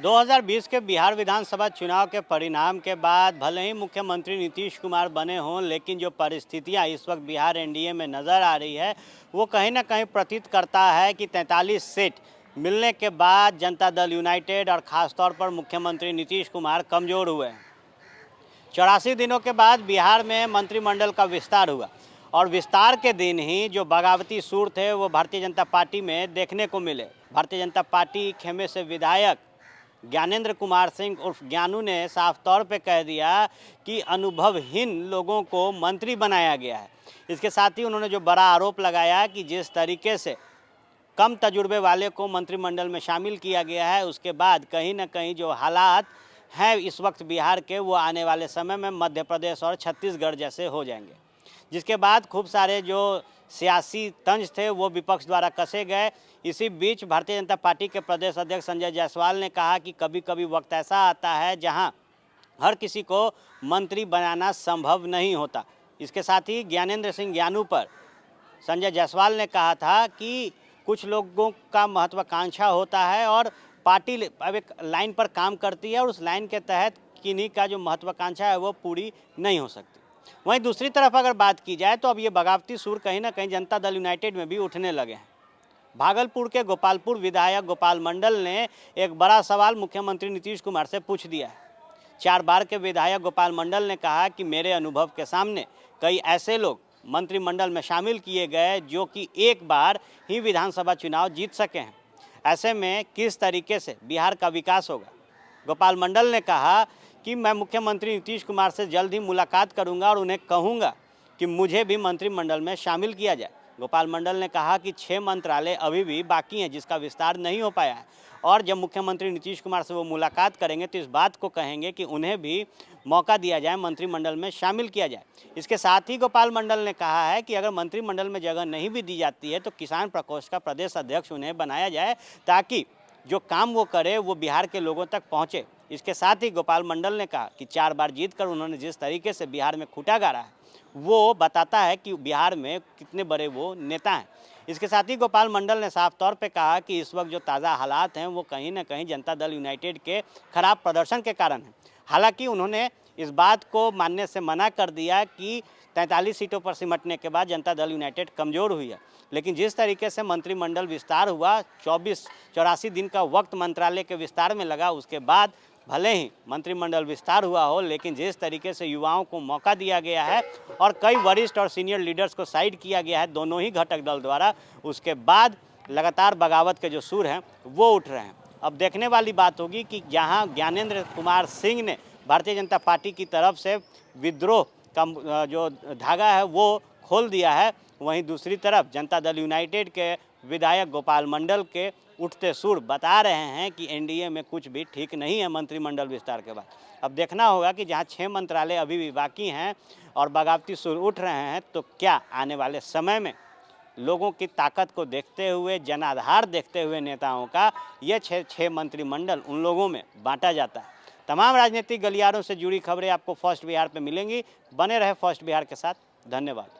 2020 के बिहार विधानसभा चुनाव के परिणाम के बाद भले ही मुख्यमंत्री नीतीश कुमार बने हों, लेकिन जो परिस्थितियां इस वक्त बिहार एनडीए में नज़र आ रही है वो कहीं ना कहीं प्रतीत करता है कि 43 सीट मिलने के बाद जनता दल यूनाइटेड और ख़ासतौर पर मुख्यमंत्री नीतीश कुमार कमज़ोर हुए हैं। 84 दिनों के बाद बिहार में मंत्रिमंडल का विस्तार हुआ और विस्तार के दिन ही जो बगावती सूर थे वो भारतीय जनता पार्टी में देखने को मिले। भारतीय जनता पार्टी खेमे से विधायक ज्ञानेंद्र कुमार सिंह उर्फ ज्ञानू ने साफ तौर पे कह दिया कि अनुभवहीन लोगों को मंत्री बनाया गया है। इसके साथ ही उन्होंने जो बड़ा आरोप लगाया कि जिस तरीके से कम तजुर्बे वाले को मंत्रिमंडल में शामिल किया गया है, उसके बाद कहीं ना कहीं जो हालात हैं इस वक्त बिहार के, वो आने वाले समय में मध्य प्रदेश और छत्तीसगढ़ जैसे हो जाएंगे। जिसके बाद खूब सारे जो सियासी तंज थे वो विपक्ष द्वारा कसे गए। इसी बीच भारतीय जनता पार्टी के प्रदेश अध्यक्ष संजय जायसवाल ने कहा कि कभी कभी वक्त ऐसा आता है जहां हर किसी को मंत्री बनाना संभव नहीं होता। इसके साथ ही ज्ञानेंद्र सिंह ज्ञानू पर संजय जायसवाल ने कहा था कि कुछ लोगों का महत्वाकांक्षा होता है और पार्टी अब एक लाइन पर काम करती है और उस लाइन के तहत किन्हीं का जो महत्वाकांक्षा है वो पूरी नहीं हो सकती। वहीं दूसरी तरफ अगर बात की जाए तो अब ये बगावती सुर कहीं ना कहीं जनता दल यूनाइटेड में भी उठने लगे हैं। भागलपुर के गोपालपुर विधायक गोपाल मंडल ने एक बड़ा सवाल मुख्यमंत्री नीतीश कुमार से पूछ दिया है। 4 बार के विधायक गोपाल मंडल ने कहा कि मेरे अनुभव के सामने कई ऐसे लोग मंत्रिमंडल में शामिल किए गए जो कि एक बार ही विधानसभा चुनाव जीत सके हैं। ऐसे में किस तरीके से बिहार का विकास होगा। गोपाल मंडल ने कहा कि मैं मुख्यमंत्री नीतीश कुमार से जल्द ही मुलाकात करूंगा और उन्हें कहूंगा कि मुझे भी मंत्रिमंडल में शामिल किया जाए। गोपाल मंडल ने कहा कि 6 मंत्रालय अभी भी बाकी हैं जिसका विस्तार नहीं हो पाया है और जब मुख्यमंत्री नीतीश कुमार से वो मुलाकात करेंगे तो इस बात को कहेंगे कि उन्हें भी मौका दिया जाए, मंत्रिमंडल में शामिल किया जाए। इसके साथ ही गोपाल मंडल ने कहा है कि अगर मंत्रिमंडल में जगह नहीं भी दी जाती है तो किसान प्रकोष्ठ का प्रदेश अध्यक्ष उन्हें बनाया जाए ताकि जो काम वो करे वो बिहार के लोगों तक पहुँचे। इसके साथ ही गोपाल मंडल ने कहा कि 4 बार जीतकर उन्होंने जिस तरीके से बिहार में खूंटा गाड़ा है वो बताता है कि बिहार में कितने बड़े वो नेता हैं। इसके साथ ही गोपाल मंडल ने साफ तौर पे कहा कि इस वक्त जो ताज़ा हालात हैं वो कहीं ना कहीं जनता दल यूनाइटेड के खराब प्रदर्शन के कारण हैं। हालांकि उन्होंने इस बात को मानने से मना कर दिया कि 43 सीटों पर सिमटने के बाद जनता दल यूनाइटेड कमज़ोर हुई है। लेकिन जिस तरीके से मंत्रिमंडल विस्तार हुआ, 84 दिन का वक्त मंत्रालय के विस्तार में लगा, उसके बाद भले ही मंत्रिमंडल विस्तार हुआ हो लेकिन जिस तरीके से युवाओं को मौका दिया गया है और कई वरिष्ठ और सीनियर लीडर्स को साइड किया गया है दोनों ही घटक दल द्वारा, उसके बाद लगातार बगावत के जो सुर हैं वो उठ रहे हैं। अब देखने वाली बात होगी कि जहां ज्ञानेंद्र कुमार सिंह ने भारतीय जनता पार्टी की तरफ से विद्रोह का जो धागा है वो खोल दिया है, वहीं दूसरी तरफ जनता दल यूनाइटेड के विधायक गोपाल मंडल के उठते सुर बता रहे हैं कि एनडीए में कुछ भी ठीक नहीं है मंत्रिमंडल विस्तार के बाद। अब देखना होगा कि जहां 6 मंत्रालय अभी भी बाकी हैं और बगावती सुर उठ रहे हैं तो क्या आने वाले समय में लोगों की ताकत को देखते हुए, जनाधार देखते हुए नेताओं का ये 6 मंत्रिमंडल उन लोगों में बांटा जाता है। तमाम राजनीतिक गलियारों से जुड़ी खबरें आपको फर्स्ट बिहार पे मिलेंगी। बने रहे फर्स्ट बिहार के साथ। धन्यवाद।